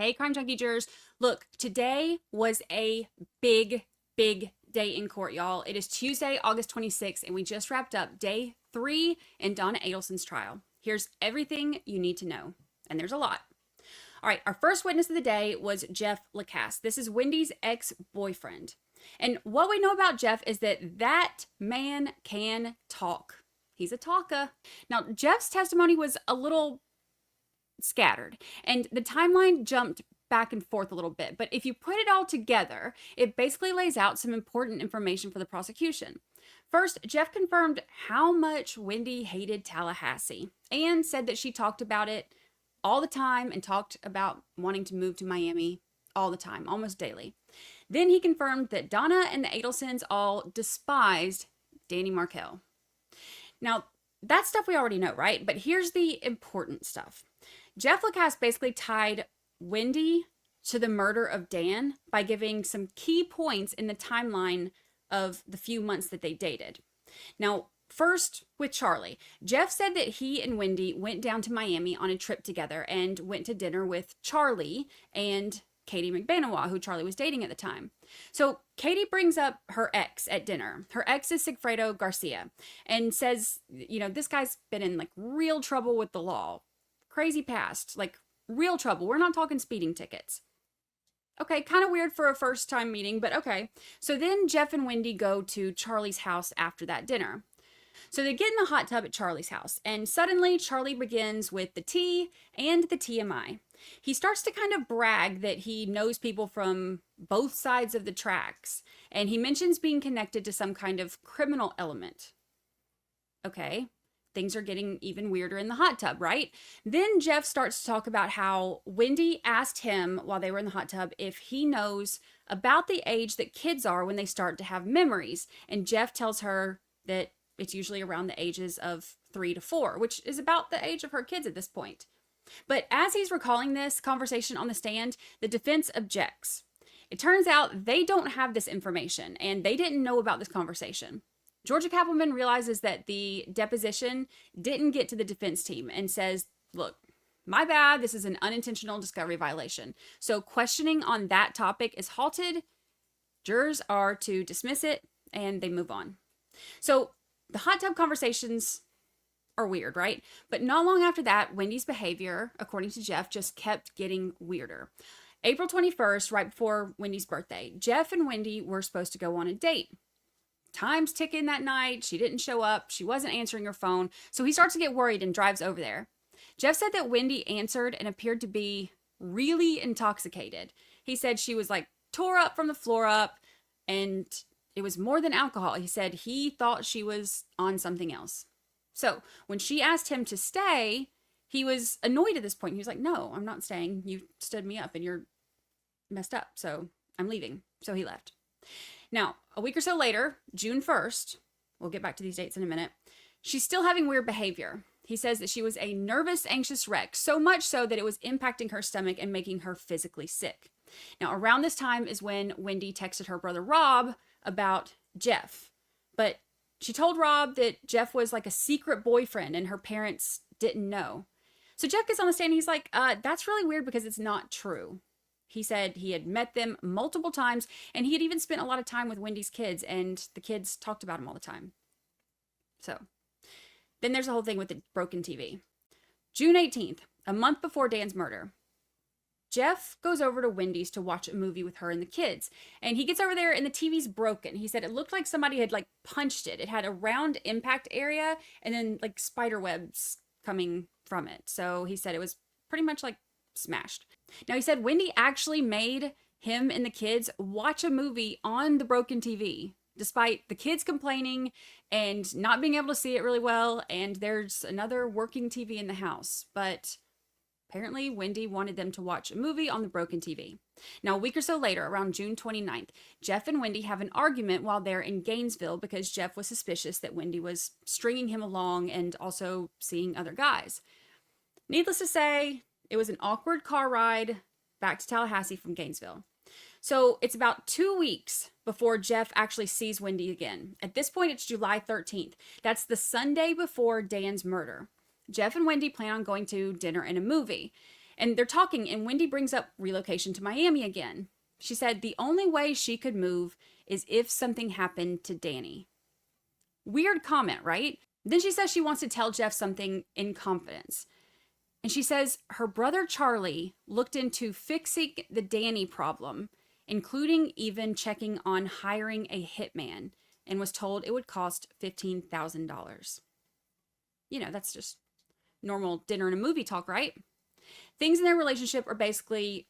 Hey, Crime Junkie Jurors. Look, today was a big, big day in court, y'all. It is Tuesday, August 26th, and we just wrapped up day 3 in Donna Adelson trial. Here's everything you need to know, and there's a lot. All right, our first witness of the day was Jeff Lacasse. This is Wendy's ex-boyfriend. And what we know about Jeff is that man can talk. He's a talker. Now, Jeff's testimony was a little scattered, and the timeline jumped back and forth a little bit. But if you put it all together, it basically lays out some important information for the prosecution. First, Jeff confirmed how much Wendy hated Tallahassee and said that she talked about it all the time and talked about wanting to move to Miami all the time, almost daily. Then he confirmed that Donna and the Adelsons all despised Dan Markel. Now, that stuff we already know, right? But here's the important stuff. Jeff Lacasse basically tied Wendy to the murder of Dan by giving some key points in the timeline of the few months that they dated. Now, first with Charlie. Jeff said that he and Wendy went down to Miami on a trip together and went to dinner with Charlie and Katie Magbanua, who Charlie was dating at the time. So Katie brings up her ex at dinner. Her ex is Sigfredo Garcia and says, this guy's been in like real trouble with the law. Crazy past, like real trouble. We're not talking speeding tickets. Okay, kind of weird for a first time meeting, but okay. So then Jeff and Wendy go to Charlie's house after that dinner. So they get in the hot tub at Charlie's house, and suddenly Charlie begins with the T and the TMI. He starts to kind of brag that he knows people from both sides of the tracks, and he mentions being connected to some kind of criminal element. Okay, things are getting even weirder in the hot tub, right? Then Jeff starts to talk about how Wendy asked him while they were in the hot tub if he knows about the age that kids are when they start to have memories, and Jeff tells her that it's usually around the ages of 3 to 4, which is about the age of her kids at this point. But as he's recalling this conversation on the stand, the defense objects. It turns out they don't have this information, and they didn't know about this conversation. Georgia Kappelman realizes that the deposition didn't get to the defense team and says, look, my bad, this is an unintentional discovery violation. So questioning on that topic is halted. Jurors are to dismiss it, and they move on. So the hot tub conversations are weird, right? But not long after that, Wendy's behavior, according to Jeff, just kept getting weirder. April 21st, right before Wendy's birthday, Jeff and Wendy were supposed to go on a date. Time's ticking that night. She didn't show up. She wasn't answering her phone. So he starts to get worried and drives over there. Jeff said that Wendy answered and appeared to be really intoxicated. He said she was like tore up from the floor up, and it was more than alcohol. He said he thought she was on something else. So when she asked him to stay, he was annoyed at this point. He was like, no, I'm not staying. You stood me up and you're messed up. So I'm leaving. So he left. Now, a week or so later, June 1st, we'll get back to these dates in a minute, she's still having weird behavior. He says that she was a nervous, anxious wreck, so much so that it was impacting her stomach and making her physically sick. Now, around this time is when Wendy texted her brother Rob about Jeff. But she told Rob that Jeff was like a secret boyfriend and her parents didn't know. So Jeff gets on the stand and he's like, that's really weird because it's not true. He said he had met them multiple times and he had even spent a lot of time with Wendy's kids and the kids talked about him all the time. So then there's the whole thing with the broken TV. June 18th, a month before Dan's murder, Jeff goes over to Wendy's to watch a movie with her and the kids. And he gets over there and the TV's broken. He said it looked like somebody had like punched it. It had a round impact area and then like spider webs coming from it. So he said it was pretty much like smashed. Now he said Wendy actually made him and the kids watch a movie on the broken TV, despite the kids complaining and not being able to see it really well. And there's another working TV in the house, but apparently, Wendy wanted them to watch a movie on the broken TV. Now, a week or so later, around June 29th, Jeff and Wendy have an argument while they're in Gainesville because Jeff was suspicious that Wendy was stringing him along and also seeing other guys. Needless to say, it was an awkward car ride back to Tallahassee from Gainesville. So it's about 2 weeks before Jeff actually sees Wendy again. At this point, it's July 13th. That's the Sunday before Dan's murder. Jeff and Wendy plan on going to dinner and a movie. And they're talking, and Wendy brings up relocation to Miami again. She said the only way she could move is if something happened to Danny. Weird comment, right? Then she says she wants to tell Jeff something in confidence. And she says her brother Charlie looked into fixing the Danny problem, including even checking on hiring a hitman, and was told it would cost $15,000. You know, that's just normal dinner and a movie talk, right? Things in their relationship are basically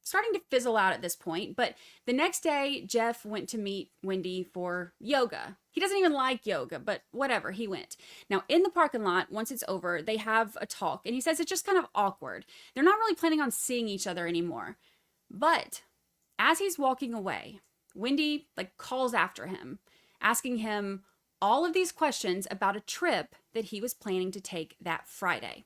starting to fizzle out at this point, but the next day, Jeff went to meet Wendy for yoga. He doesn't even like yoga, but whatever, he went. Now, in the parking lot, once it's over, they have a talk, and he says it's just kind of awkward. They're not really planning on seeing each other anymore. But as he's walking away, Wendy calls after him, asking him all of these questions about a trip that he was planning to take that Friday.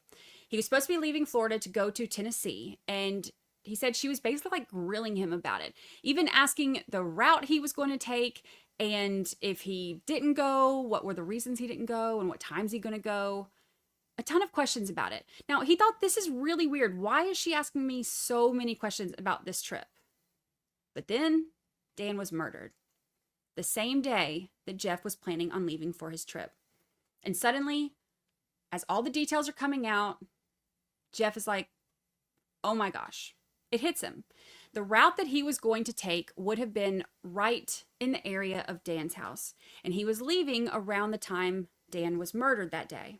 He was supposed to be leaving Florida to go to Tennessee, and he said she was basically grilling him about it, even asking the route he was going to take, and if he didn't go, what were the reasons he didn't go, and what time's he going to go. A ton of questions about it. Now, he thought, this is really weird. Why is she asking me so many questions about this trip? But then Dan was murdered the same day that Jeff was planning on leaving for his trip. And suddenly, as all the details are coming out, Jeff is like, oh my gosh. It hits him. The route that he was going to take would have been right in the area of Dan's house, and he was leaving around the time Dan was murdered that day.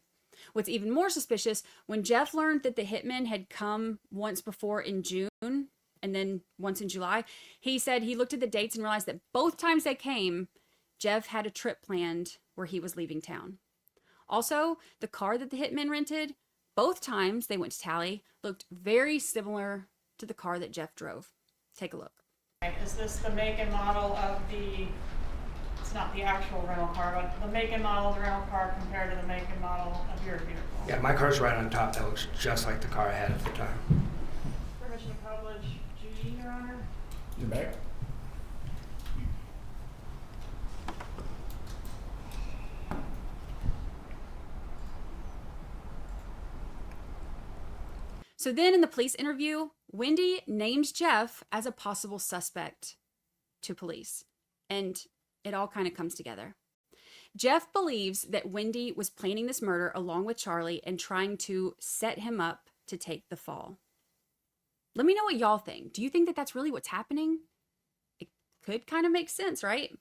What's even more suspicious, when Jeff learned that the hitman had come once before in June and then once in July, he said he looked at the dates and realized that both times they came, Jeff had a trip planned where he was leaving town. Also, the car that the hitman rented, both times they went to Tally, looked very similar to the car that Jeff drove. Take a look. Is this the make and model of it's not the actual rental car, but the make and model of the rental car compared to the make and model of your vehicle? Yeah, my car's right on top. That looks just like the car I had at the time. Permission to publish G, Your Honor? You may. So then in the police interview, Wendy names Jeff as a possible suspect to police. And it all kind of comes together. Jeff believes that Wendy was planning this murder along with Charlie and trying to set him up to take the fall. Let me know what y'all think. Do you think that that's really what's happening? It could kind of make sense, right?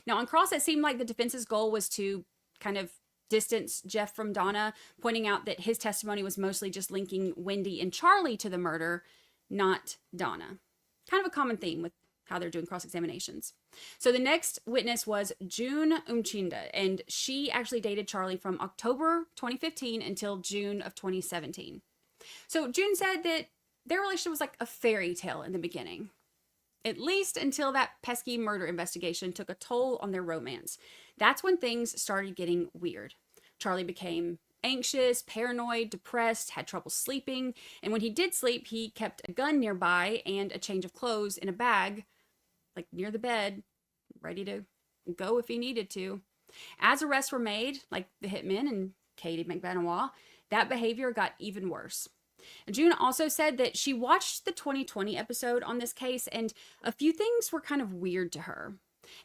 Now on cross, it seemed like the defense's goal was to kind of distance Jeff from Donna, pointing out that his testimony was mostly just linking Wendy and Charlie to the murder, not Donna. Kind of a common theme with how they're doing cross-examinations. So the next witness was June Umchinda, and she actually dated Charlie from October 2015 until June of 2017. So June said that their relationship was like a fairy tale in the beginning, at least until that pesky murder investigation took a toll on their romance. That's when things started getting weird. Charlie became anxious, paranoid, depressed, had trouble sleeping, and when he did sleep, he kept a gun nearby and a change of clothes in a bag, like near the bed, ready to go if he needed to. As arrests were made, like the hitman and Katie Magbanua, that behavior got even worse. June also said that she watched the 2020 episode on this case, and a few things were kind of weird to her.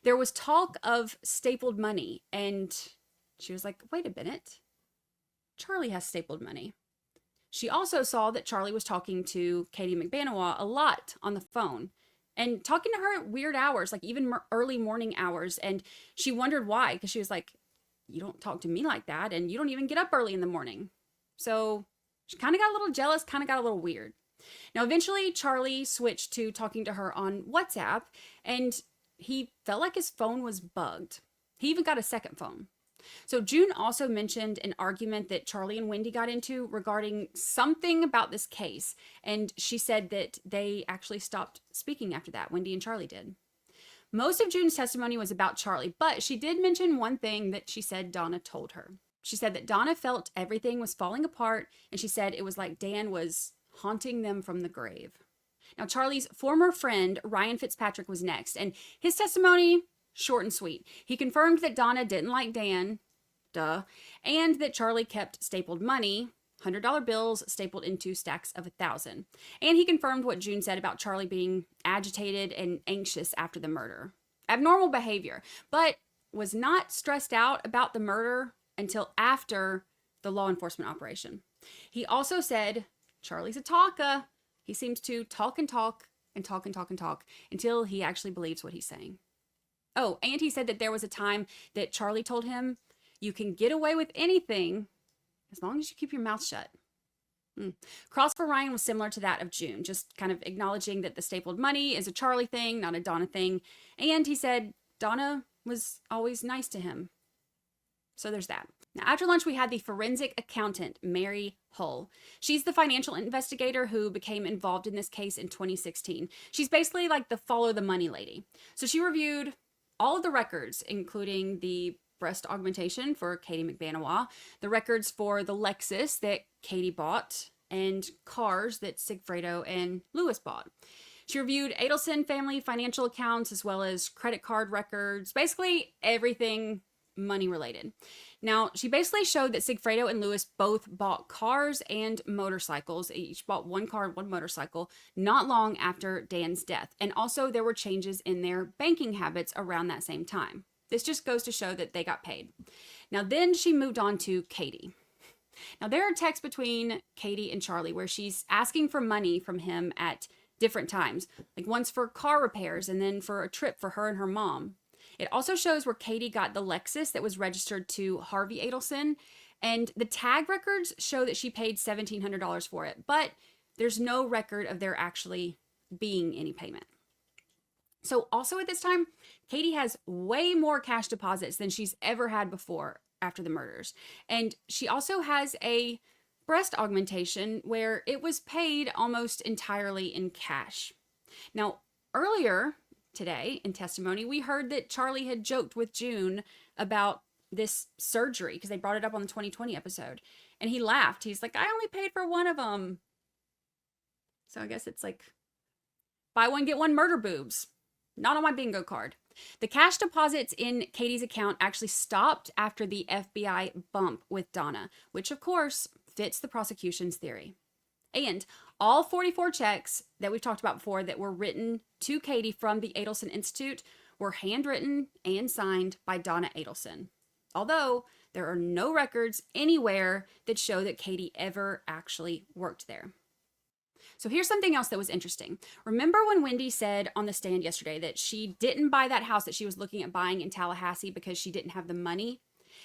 There was talk of stapled money, and she was like, wait a minute. Charlie has stapled money. She also saw that Charlie was talking to Katie Magbanua a lot on the phone and talking to her at weird hours, like even early morning hours. And she wondered why, because she was like, you don't talk to me like that, and you don't even get up early in the morning. So she kind of got a little jealous, kind of got a little weird. Now, eventually, Charlie switched to talking to her on WhatsApp, and he felt like his phone was bugged. He even got a second phone. So June also mentioned an argument that Charlie and Wendy got into regarding something about this case, and she said that they actually stopped speaking after that. Wendy and Charlie did. Most of June's testimony was about Charlie, but she did mention one thing that she said Donna told her. She said that Donna felt everything was falling apart, and she said it was like Dan was haunting them from the grave. Now, Charlie's former friend, Ryan Fitzpatrick, was next, and his testimony, short and sweet. He confirmed that Donna didn't like Dan, and that Charlie kept stapled money, $100 bills stapled into stacks of 1,000. And he confirmed what June said about Charlie being agitated and anxious after the murder. Abnormal behavior, but was not stressed out about the murder until after the law enforcement operation. He also said, Charlie's a talker. He seems to talk and talk and talk and talk and talk until he actually believes what he's saying. Oh, and he said that there was a time that Charlie told him, you can get away with anything as long as you keep your mouth shut. Cross for Ryan was similar to that of June, just kind of acknowledging that the stapled money is a Charlie thing, not a Donna thing. And he said Donna was always nice to him. So there's that. Now, after lunch, we had the forensic accountant, Mary Hull. She's the financial investigator who became involved in this case in 2016. She's basically like the follow the money lady. So she reviewed all of the records, including the breast augmentation for Katie Magbanua, the records for the Lexus that Katie bought, and cars that Sigfredo and Lewis bought. She reviewed Adelson family financial accounts as well as credit card records, basically everything money related. Now, she basically showed that Sigfredo and Lewis both bought cars and motorcycles. They each bought one car and one motorcycle not long after Dan's death. And also there were changes in their banking habits around that same time. This just goes to show that they got paid. Now, then she moved on to Katie. Now, there are texts between Katie and Charlie where she's asking for money from him at different times, like once for car repairs and then for a trip for her and her mom. It also shows where Katie got the Lexus that was registered to Harvey Adelson, and the tag records show that she paid $1,700 for it, but there's no record of there actually being any payment. So also at this time, Katie has way more cash deposits than she's ever had before after the murders. And she also has a breast augmentation where it was paid almost entirely in cash. Now, earlier today in testimony, we heard that Charlie had joked with June about this surgery because they brought it up on the 2020 episode. And he laughed. He's like, I only paid for one of them. So I guess it's like, buy one, get one murder boobs. Not on my bingo card. The cash deposits in Katie's account actually stopped after the FBI bump with Donna, which of course fits the prosecution's theory. And all 44 checks that we've talked about before that were written to Katie from the Adelson Institute were handwritten and signed by Donna Adelson. Although there are no records anywhere that show that Katie ever actually worked there. So here's something else that was interesting. Remember when Wendy said on the stand yesterday that she didn't buy that house that she was looking at buying in Tallahassee because she didn't have the money?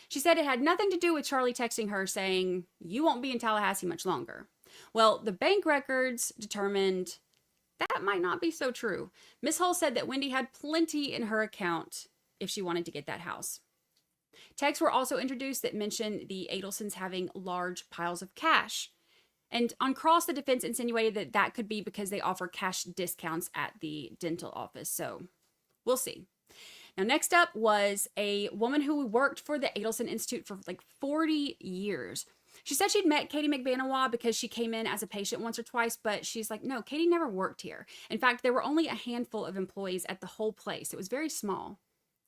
She said it had nothing to do with Charlie texting her saying, you won't be in Tallahassee much longer. Well, the bank records determined that might not be so true. Miss Hull said that Wendy had plenty in her account if she wanted to get that house. Texts were also introduced that mentioned the Adelsons having large piles of cash. And on cross, the defense insinuated that that could be because they offer cash discounts at the dental office. So we'll see. Now, next up was a woman who worked for the Adelson Institute for like 40 years. She said she'd met Katie Magbanua because she came in as a patient once or twice, but she's like, no, Katie never worked here. In fact, there were only a handful of employees at the whole place. It was very small.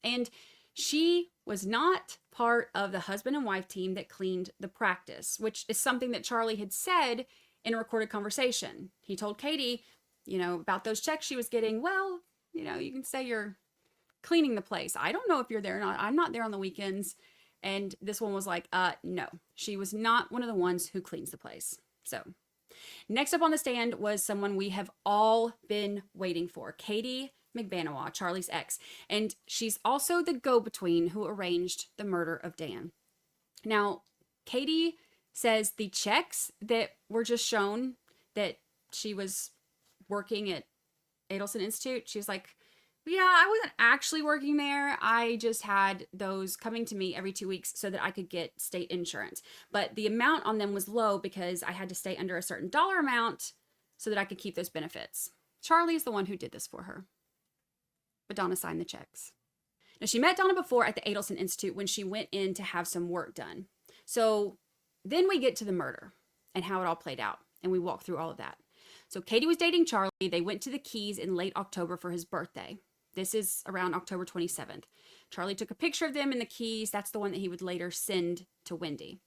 And she was not part of the husband and wife team that cleaned the practice, which is something that Charlie had said in a recorded conversation. He told Katie, about those checks she was getting. Well, you can say you're cleaning the place. I don't know if you're there or not. I'm not there on the weekends. And this one was like, no, she was not one of the ones who cleans the place. So next up on the stand was someone we have all been waiting for, Katie Magbanua, Charlie's ex. And she's also the go-between who arranged the murder of Dan. Now, Katie says the checks that were just shown that she was working at Adelson Institute, she's like, yeah, I wasn't actually working there. I just had those coming to me every 2 weeks so that I could get state insurance. But the amount on them was low because I had to stay under a certain dollar amount so that I could keep those benefits. Charlie's the one who did this for her. But Donna signed the checks. Now, she met Donna before at the Adelson Institute when she went in to have some work done. So then we get to the murder and how it all played out. And we walk through all of that. So Katie was dating Charlie. They went to the Keys in late October for his birthday. This is around October 27th. Charlie took a picture of them in the Keys. That's the one that he would later send to Wendy.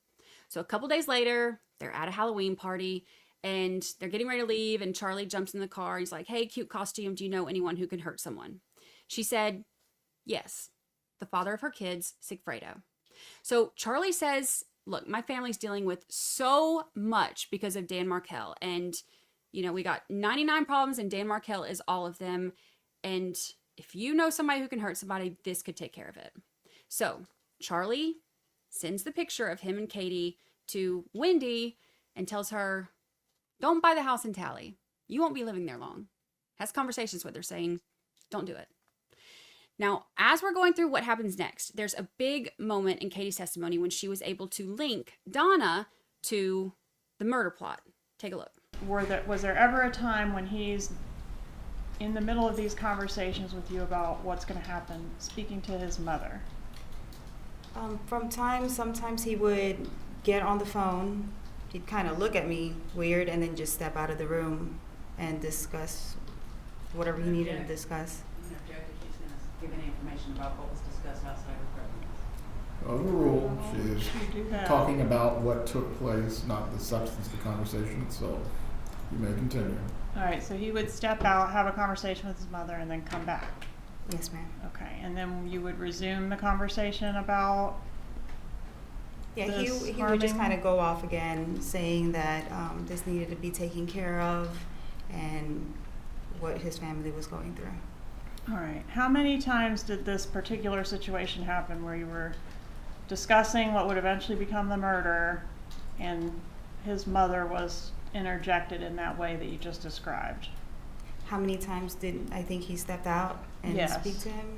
So a couple days later, They're at a Halloween party and they're getting ready to leave. And Charlie jumps in the car. He's like, hey, cute costume. Do you know anyone who can hurt someone? She said, yes, the father of her kids, Sigfredo. So Charlie says, look, my family's dealing with so much because of Dan Markel. And, you know, we got 99 problems and Dan Markel is all of them. And if you know somebody who can hurt somebody, this could take care of it. So Charlie sends the picture of him and Katie to Wendy and tells her, don't buy the house in Tally. You won't be living there long. Has conversations with her saying, don't do it. Now, as we're going through what happens next, there's a big moment in Katie's testimony when she was able to link Donna to the murder plot. Take a look. Was there ever a time when he's in the middle of these conversations with you about what's going to happen, speaking to his mother? Sometimes he would get on the phone, he'd kind of look at me weird and then just step out of the room and discuss whatever he needed to discuss. Give any information about what was discussed outside of the Overruled. She is You do that. talking about what took place, not the substance of the conversation itself. You may continue. All right, so he would step out, have a conversation with his mother, and then come back. Yes, ma'am. Okay, and then you would resume the conversation about Yeah, he this would just harming? kind of go off again, saying that this needed to be taken care of and what his family was going through. All right. How many times did this particular situation happen where you were discussing what would eventually become the murder and his mother was interjected in that way that you just described? How many times did I think he stepped out and Yes. speak to him?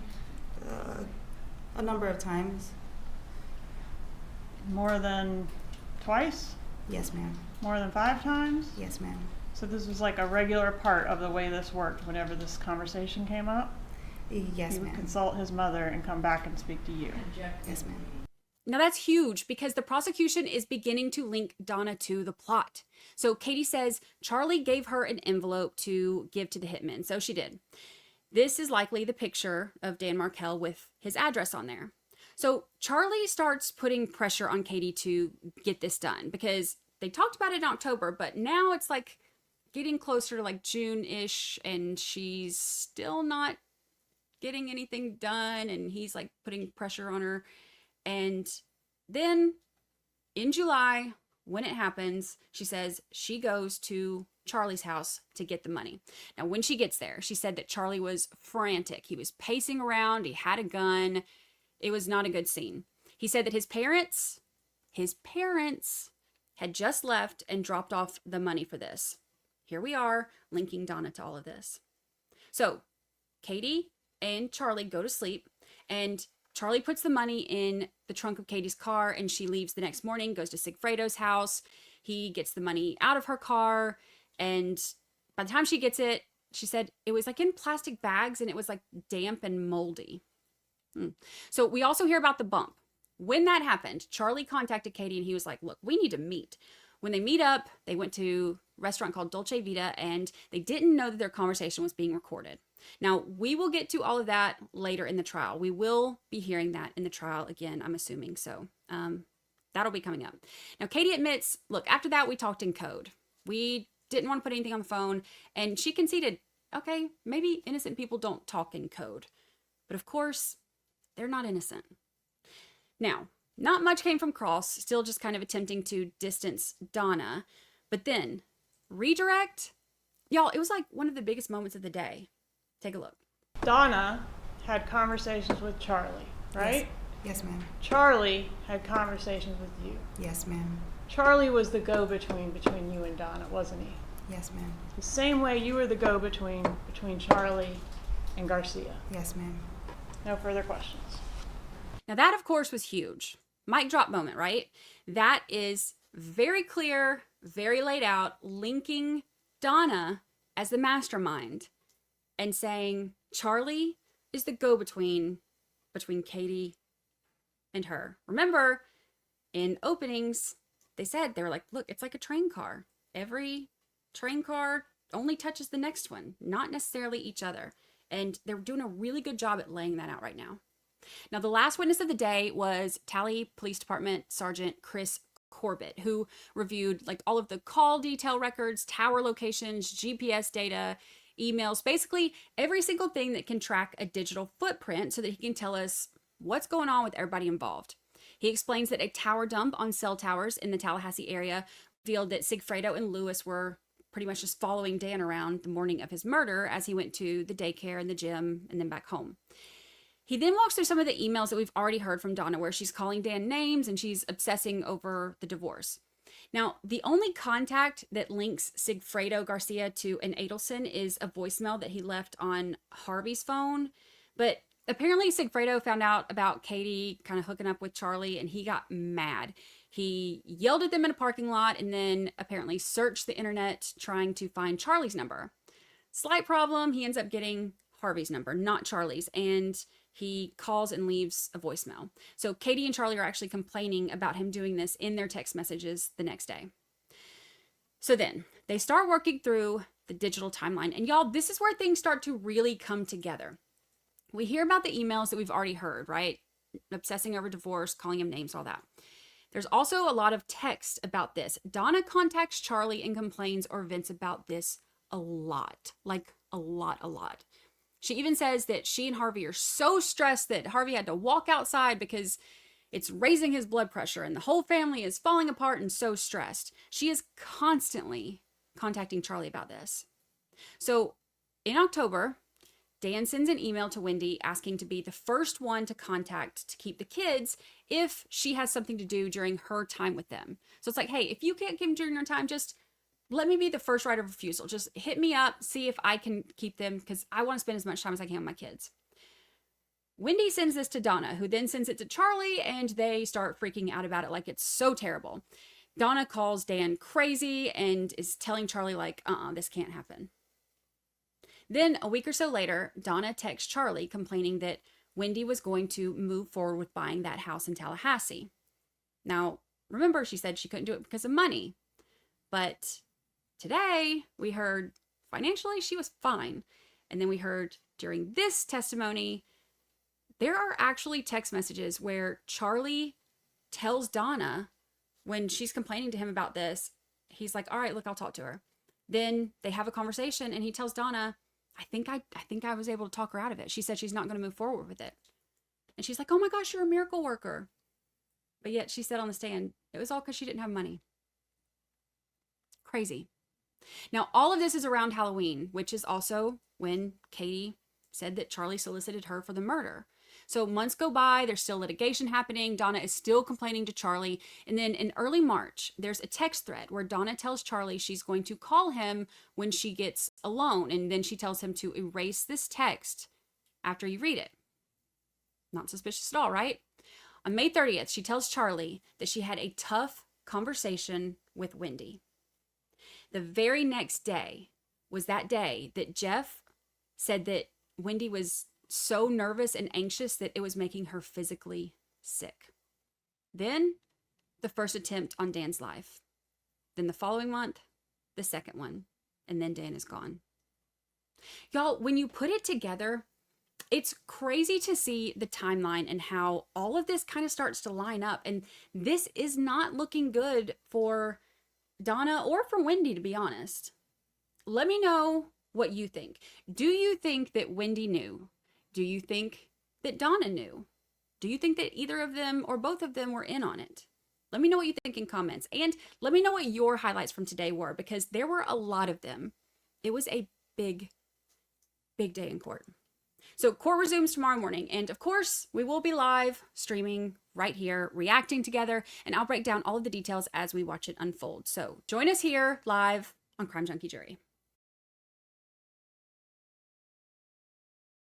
A number of times. More than twice? Yes, ma'am. More than 5 times? Yes, ma'am. So this was like a regular part of the way this worked whenever this conversation came up? Yes, He would ma'am. consult his mother and come back and speak to you. Yes, ma'am. Now that's huge because the prosecution is beginning to link Donna to the plot. So Katie says Charlie gave her an envelope to give to the hitman. So she did. This is likely the picture of Dan Markel with his address on there. So Charlie starts putting pressure on Katie to get this done because they talked about it in October, but now it's like getting closer to like June-ish and she's still not getting anything done and he's like putting pressure on her. And then in July, when it happens, she says she goes to Charlie's house to get the money. Now, when she gets there, she said that Charlie was frantic. He was pacing around. He had a gun. It was not a good scene. He said that his parents had just left and dropped off the money for this. Here we are linking Donna to all of this. So Katie and Charlie go to sleep and Charlie puts the money in the trunk of Katie's car and she leaves the next morning, goes to Sigfredo's house. He gets the money out of her car. And by the time she gets it, she said it was like in plastic bags and it was like damp and moldy. So we also hear about the bump. When that happened, Charlie contacted Katie and he was like, look, we need to meet. When they meet up, they went to a restaurant called Dolce Vita and they didn't know that their conversation was being recorded. Now, we will get to all of that later in the trial. We will be hearing that in the trial again, I'm assuming. So that'll be coming up. Now, Katie admits, look, after that, we talked in code. We didn't want to put anything on the phone. And she conceded, okay, maybe innocent people don't talk in code. But of course, they're not innocent. Now, not much came from Cross, still just kind of attempting to distance Donna. But then, redirect? Y'all, it was like one of the biggest moments of the day. Take a look. Donna had conversations with Charlie, right? Yes, ma'am. Charlie had conversations with you. Yes, ma'am. Charlie was the go-between between you and Donna, wasn't he? Yes, ma'am. The same way you were the go-between between Charlie and Garcia. Yes, ma'am. No further questions. Now that, of course, was huge. Mic drop moment, right? That is very clear, very laid out, linking Donna as the mastermind and saying Charlie is the go-between between Katie and her. Remember, in openings, they said, they were like, look, it's like a train car. Every train car only touches the next one, not necessarily each other. And they're doing a really good job at laying that out right now. Now, the last witness of the day was Tally Police Department Sergeant Chris Corbett, who reviewed like all of the call detail records, tower locations, GPS data, emails, basically every single thing that can track a digital footprint so that he can tell us what's going on with everybody involved. He explains that a tower dump on cell towers in the Tallahassee area revealed that Sigfredo and Lewis were pretty much just following Dan around the morning of his murder as he went to the daycare and the gym and then back home. He then walks through some of the emails that we've already heard from Donna where she's calling Dan names and she's obsessing over the divorce. Now, the only contact that links Sigfredo Garcia to an Adelson is a voicemail that he left on Harvey's phone. But apparently Sigfredo found out about Katie kind of hooking up with Charlie and he got mad. He yelled at them in a parking lot and then apparently searched the internet trying to find Charlie's number. Slight problem, he ends up getting Harvey's number, not Charlie's, and he calls and leaves a voicemail. So Katie and Charlie are actually complaining about him doing this in their text messages the next day. So then they start working through the digital timeline. And y'all, this is where things start to really come together. We hear about the emails that we've already heard, right? Obsessing over divorce, calling him names, all that. There's also a lot of text about this. Donna contacts Charlie and complains or vents about this a lot, like a lot. She even says that she and Harvey are so stressed that Harvey had to walk outside because it's raising his blood pressure and the whole family is falling apart and so stressed. She is constantly contacting Charlie about this. So in October, Dan sends an email to Wendy asking to be the first one to contact to keep the kids if she has something to do during her time with them. So it's like, hey, if you can't keep them during your time, just let me be the first right of refusal. Just hit me up, see if I can keep them because I want to spend as much time as I can with my kids. Wendy sends this to Donna, who then sends it to Charlie, and they start freaking out about it like it's so terrible. Donna calls Dan crazy and is telling Charlie like, this can't happen. Then a week or so later, Donna texts Charlie complaining that Wendy was going to move forward with buying that house in Tallahassee. Now, remember, she said she couldn't do it because of money. But today, we heard financially she was fine. And then we heard during this testimony, there are actually text messages where Charlie tells Donna when she's complaining to him about this, he's like, all right, look, I'll talk to her. Then they have a conversation and he tells Donna, I think I was able to talk her out of it. She said she's not going to move forward with it. And she's like, oh my gosh, you're a miracle worker. But yet she said on the stand, it was all because she didn't have money. Crazy. Now, all of this is around Halloween, which is also when Katie said that Charlie solicited her for the murder. So months go by, there's still litigation happening. Donna is still complaining to Charlie. And then in early March, there's a text thread where Donna tells Charlie she's going to call him when she gets alone. And then she tells him to erase this text after you read it. Not suspicious at all, right? On May 30th, she tells Charlie that she had a tough conversation with Wendy. The very next day was that day that Jeff said that Wendy was so nervous and anxious that it was making her physically sick. Then the first attempt on Dan's life. Then the following month, the second one. And then Dan is gone. Y'all, when you put it together, it's crazy to see the timeline and how all of this kind of starts to line up. And this is not looking good for Donna or for Wendy, to be honest. Let me know what you think. Do you think that Wendy knew? Do you think that Donna knew? Do you think that either of them or both of them were in on it? Let me know what you think in comments. And let me know what your highlights from today were, because there were a lot of them. It was a big day in court. So court resumes tomorrow morning. And of course, we will be live streaming right here, reacting together. And I'll break down all of the details as we watch it unfold. So join us here live on Crime Junkie Jury.